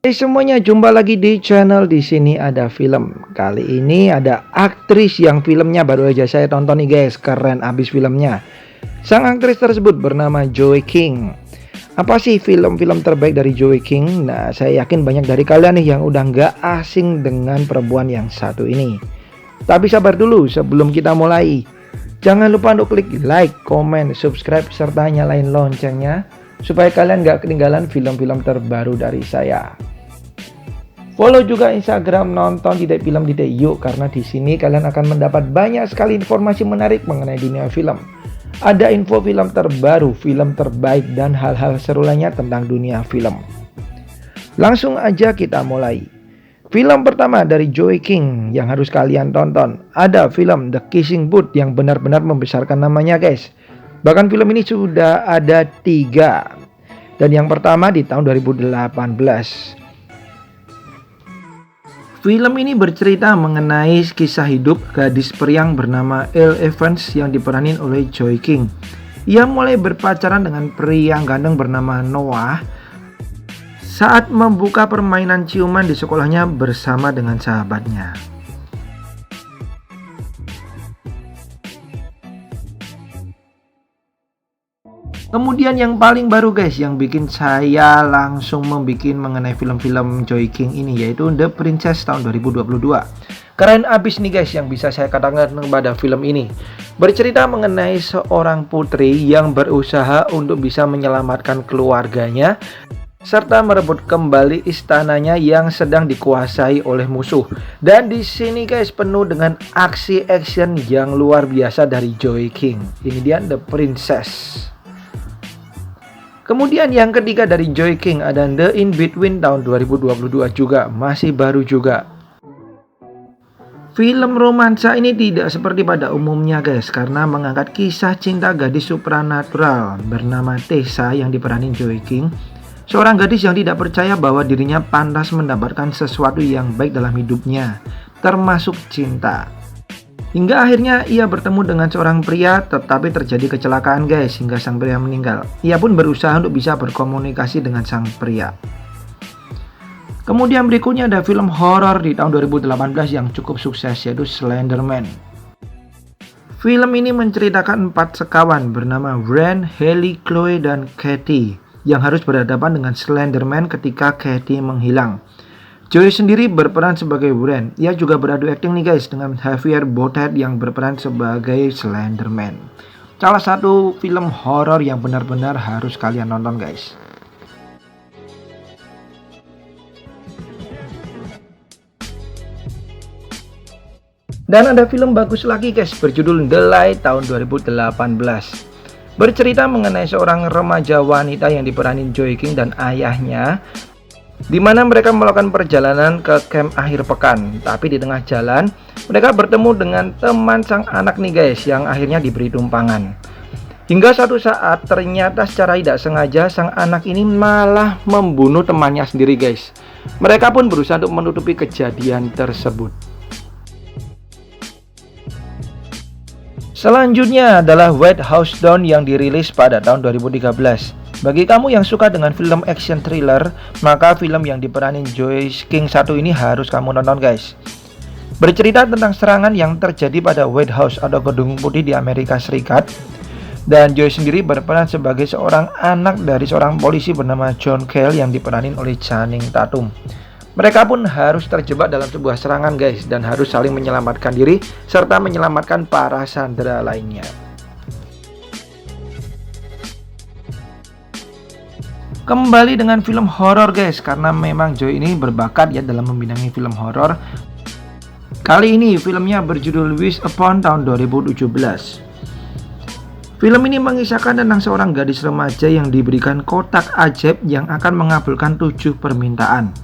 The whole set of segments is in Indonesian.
Hai semuanya, jumpa lagi di channel. Di sini ada film. Kali ini ada aktris yang filmnya baru aja saya tonton nih guys. Keren abis filmnya. Sang aktris tersebut bernama Joey King. Apa sih film-film terbaik dari Joey King? Nah, saya yakin banyak dari kalian nih yang udah nggak asing dengan perempuan yang satu ini. Tapi sabar dulu sebelum kita mulai. Jangan lupa untuk klik like, comment, subscribe, serta nyalain loncengnya supaya kalian nggak ketinggalan film-film terbaru dari saya. Follow juga Instagram nonton.film.yuk karena di sini kalian akan mendapat banyak sekali informasi menarik mengenai dunia film. Ada info film terbaru, film terbaik, dan hal-hal seru lainnya tentang dunia film. Langsung aja kita mulai. Film pertama dari Joey King yang harus kalian tonton. Ada film The Kissing Booth yang benar-benar membesarkan namanya guys. Bahkan film ini sudah ada 3. Dan yang pertama di tahun 2018. Film ini bercerita mengenai kisah hidup gadis periang bernama Elle Evans yang diperanin oleh Joey King. Ia mulai berpacaran dengan pria ganteng bernama Noah saat membuka permainan ciuman di sekolahnya bersama dengan sahabatnya. Kemudian yang paling baru guys, yang bikin saya langsung membuat mengenai film-film Joey King ini, yaitu The Princess tahun 2022. Keren abis nih guys yang bisa saya katakan pada film ini. Bercerita mengenai seorang putri yang berusaha untuk bisa menyelamatkan keluarganya serta merebut kembali istananya yang sedang dikuasai oleh musuh. Dan di sini guys penuh dengan aksi action yang luar biasa dari Joey King. Ini dia The Princess. Kemudian yang ketiga dari Joey King ada The In Between tahun 2022 juga, masih baru juga. Film romansa ini tidak seperti pada umumnya guys, karena mengangkat kisah cinta gadis supranatural bernama Tessa yang diperanin Joey King. Seorang gadis yang tidak percaya bahwa dirinya pantas mendapatkan sesuatu yang baik dalam hidupnya, termasuk cinta. Hingga akhirnya ia bertemu dengan seorang pria, tetapi terjadi kecelakaan guys, hingga sang pria meninggal. Ia pun berusaha untuk bisa berkomunikasi dengan sang pria. Kemudian berikutnya ada film horor di tahun 2018 yang cukup sukses, yaitu Slenderman. Film ini menceritakan 4 sekawan bernama Wren, Haley, Chloe, dan Katie yang harus berhadapan dengan Slenderman ketika Katie menghilang. Joey sendiri berperan sebagai Wren. Ia juga beradu akting nih guys dengan Javier Botet yang berperan sebagai Slenderman. Salah satu film horor yang benar-benar harus kalian nonton guys. Dan ada film bagus lagi guys berjudul The Light tahun 2018. Bercerita mengenai seorang remaja wanita yang diperanin Joey King dan ayahnya, di mana mereka melakukan perjalanan ke camp akhir pekan. Tapi di tengah jalan mereka bertemu dengan teman sang anak nih guys, yang akhirnya diberi tumpangan. Hingga suatu saat ternyata secara tidak sengaja sang anak ini malah membunuh temannya sendiri guys. Mereka pun berusaha untuk menutupi kejadian tersebut. Selanjutnya adalah White House Down yang dirilis pada tahun 2013. Bagi kamu yang suka dengan film action thriller, maka film yang diperanin Joey King satu ini harus kamu nonton guys. Bercerita tentang serangan yang terjadi pada White House atau Gedung Putih di Amerika Serikat. Dan Joey sendiri berperan sebagai seorang anak dari seorang polisi bernama John Cale yang diperanin oleh Channing Tatum. Mereka pun harus terjebak dalam sebuah serangan guys, dan harus saling menyelamatkan diri serta menyelamatkan para sandera lainnya. Kembali dengan film horor guys, karena memang Joey ini berbakat ya dalam membidangi film horor. Kali ini filmnya berjudul Wish Upon tahun 2017. Film ini mengisahkan tentang seorang gadis remaja yang diberikan kotak ajaib yang akan mengabulkan 7 permintaan.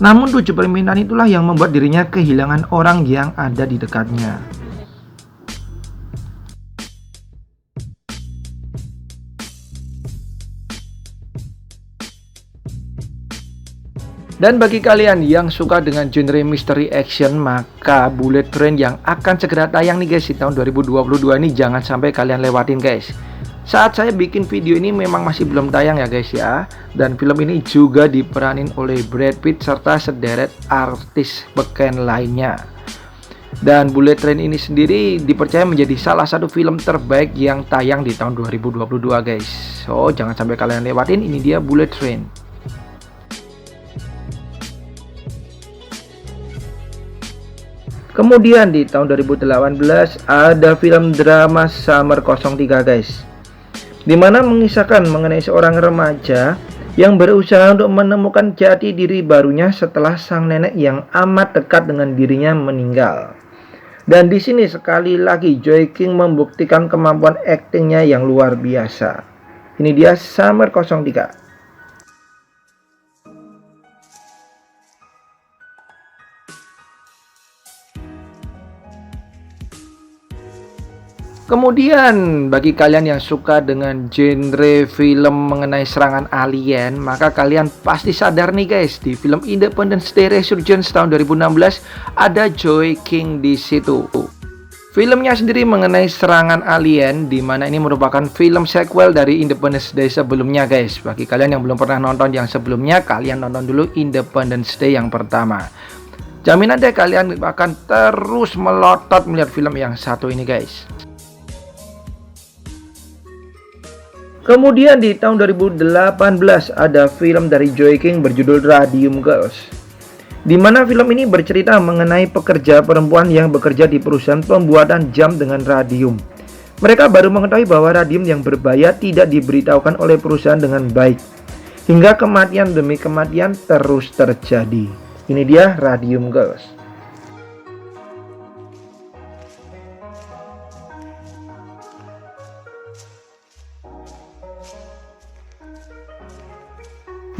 Namun 7 permintaan itulah yang membuat dirinya kehilangan orang yang ada di dekatnya. Dan bagi kalian yang suka dengan genre misteri action, maka Bullet Train yang akan segera tayang nih guys di tahun 2022 ini jangan sampai kalian lewatin guys. Saat saya bikin video ini memang masih belum tayang ya guys ya. Dan film ini juga diperanin oleh Brad Pitt serta sederet artis beken lainnya. Dan Bullet Train ini sendiri dipercaya menjadi salah satu film terbaik yang tayang di tahun 2022 guys. So jangan sampai kalian lewatin, ini dia Bullet Train. Kemudian di tahun 2018 ada film drama Summer 03 guys, dimana mengisahkan mengenai seorang remaja yang berusaha untuk menemukan jati diri barunya setelah sang nenek yang amat dekat dengan dirinya meninggal. Dan di sini sekali lagi Joey King membuktikan kemampuan aktingnya yang luar biasa. Ini dia Summer 03. Kemudian bagi kalian yang suka dengan genre film mengenai serangan alien, maka kalian pasti sadar nih guys, di film Independence Day Resurgence tahun 2016 ada Joey King di situ. Filmnya sendiri mengenai serangan alien, di mana ini merupakan film sequel dari Independence Day sebelumnya guys. Bagi kalian yang belum pernah nonton yang sebelumnya, kalian nonton dulu Independence Day yang pertama. Jaminan deh kalian akan terus melotot melihat film yang satu ini guys. Kemudian di tahun 2018 ada film dari Joey King berjudul Radium Girls, di mana film ini bercerita mengenai pekerja perempuan yang bekerja di perusahaan pembuatan jam dengan radium. Mereka baru mengetahui bahwa radium yang berbahaya tidak diberitahukan oleh perusahaan dengan baik, hingga kematian demi kematian terus terjadi. Ini dia Radium Girls.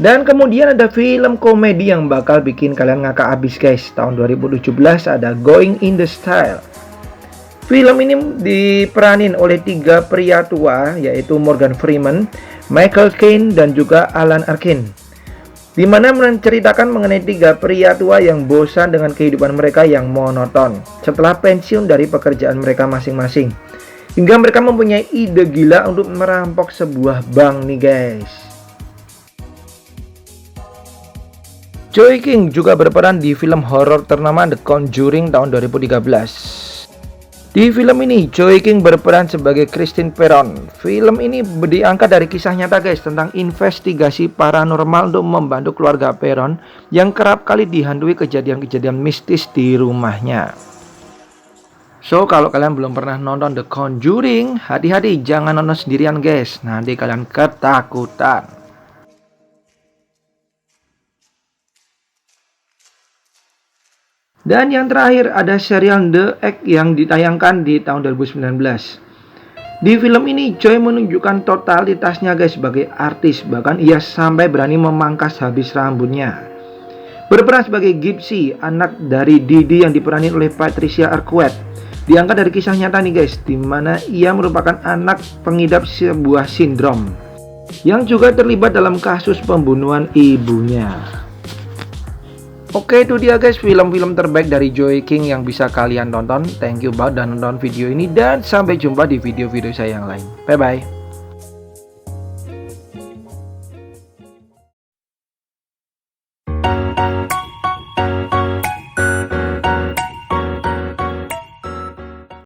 Dan kemudian ada film komedi yang bakal bikin kalian ngakak abis guys. Tahun 2017 ada Going in the Style. Film ini diperanin oleh 3 pria tua, yaitu Morgan Freeman, Michael Caine, dan juga Alan Arkin, dimana menceritakan mengenai 3 pria tua yang bosan dengan kehidupan mereka yang monoton setelah pensiun dari pekerjaan mereka masing-masing, hingga mereka mempunyai ide gila untuk merampok sebuah bank nih guys. Joey King juga berperan di film horor ternama The Conjuring tahun 2013. Di film ini Joey King berperan sebagai Christine Perron. Film ini diangkat dari kisah nyata guys, tentang investigasi paranormal untuk membantu keluarga Perron yang kerap kali dihantui kejadian-kejadian mistis di rumahnya. So kalau kalian belum pernah nonton The Conjuring, hati-hati jangan nonton sendirian guys, nanti kalian ketakutan. Dan yang terakhir ada serial The Egg yang ditayangkan di tahun 2019. Di film ini Joey menunjukkan totalitasnya guys sebagai artis, bahkan ia sampai berani memangkas habis rambutnya. Berperan sebagai Gypsy, anak dari Didi yang diperani oleh Patricia Arquette. Diangkat dari kisah nyata nih guys, di mana ia merupakan anak pengidap sebuah sindrom yang juga terlibat dalam kasus pembunuhan ibunya. Oke, itu dia guys film-film terbaik dari Joey King yang bisa kalian tonton. Thank you banget udah nonton video ini, dan sampai jumpa di video-video saya yang lain. Bye bye.